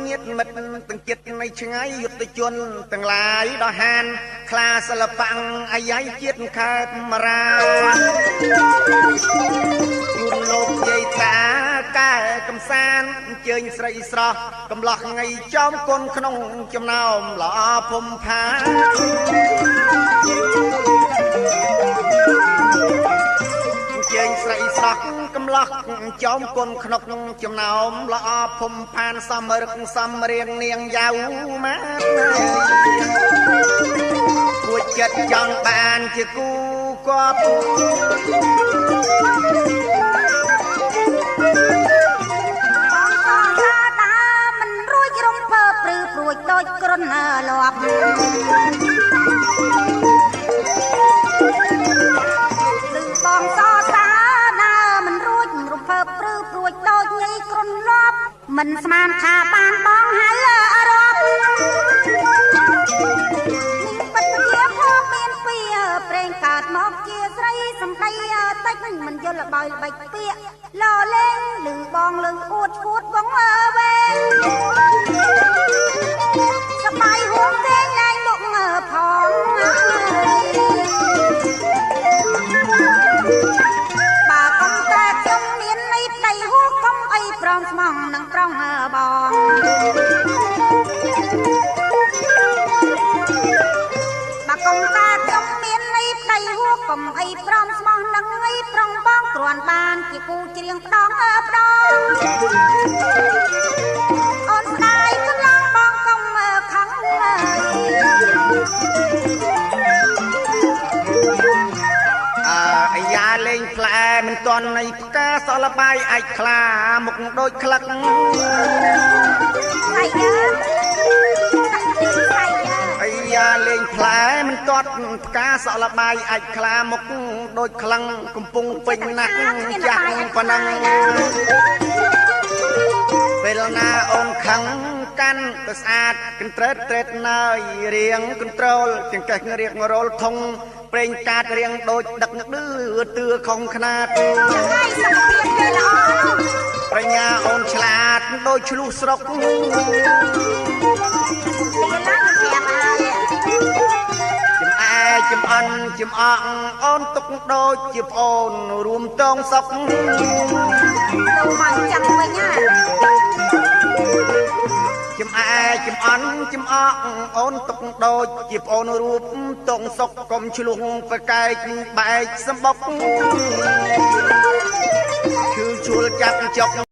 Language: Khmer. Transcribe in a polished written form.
ញាតមិត្តទាំងចិត្តនៃឆ្ងាយយុទ្ធជនទាំងឡាយដល់ហានខ្លាសិល្បៈអាយ៉ៃជាតិខេត្តមរាជូនលោកយាយតាកែកំសាន្តអញ្ជើញស្រីស្រស់កំឡោះថ្ងៃចំគុណក្នុងចំណោមល្អភូមិផាជើញស្រីស្រស់កំឡោះចំគុណក្នុងចំណោមល្អភូមិផានសំរឹកសំរៀងនាងយ៉ាវម៉ាគួចចិត្តចង់បានជាគូគាត់ដូចក្រុនលាប់ឬបងសសាណាមិនរួចរំភើបព្រឺព្រួយដូចញីក្រុនលាប់មិនស្មានថាបានបងហៅអរប់នេះពិតជាភពមានពីប្រេងកើតមកជាស្រីសំដីតិចមិនយល់ល្បីល្បិចពាកលលេងឮបងលឹងអួតឈួតបងវែងសបាយហួងទេងឡើងលក់ផងបើកុំតែខ្ញុំមានន័យប្តីហួងកុំអីប្រងស្មងនឹងប្រងបងបើកុំតែខ្ញុំមានន័យប្តីហួងកុំអីប្រងស្មងនឹងអីប្រងបងគ្រាន់បានជាគូច្រៀងផ្ដងផ្ដងអូនស្ដាយកន្លងបងកុំខឹងអាយ៉ាលេងផ្លែមិនទាន់នៃផ្កាសលបាយអាចខ្លាមុខដូចក្លឹកអាយ៉ាលេងផ្លែមិនទាត់ផ្កាសលបាយអាចខ្លាមុខដូចក្លឹងកំពុងពេញណាស់ចាស់ប៉ុណ្ណឹងពេលណាអូនខឹងកាន់ទៅស្អាតកន្ត្រេតត្រេតណើយរៀងកន្ត្រូលចង្កេះរៀងរលធំប្រេងកាតរៀងដូចដឹកឌឺទឿខំខ្នាតប្រញ្ញាអូនឆ្លាតដូចឆ្លុះស្រុកចំអិនចំអងអូនទុកដូចជាប្អូនរួមតងសុកមកចាំវិញចំអែចំអន់ចំអកអូនទុកដូចជាប្អូនរូបតងសុកកុំឆ្លុះប្រកែកបែកសម្បុកឈឺជួលចាប់ចុក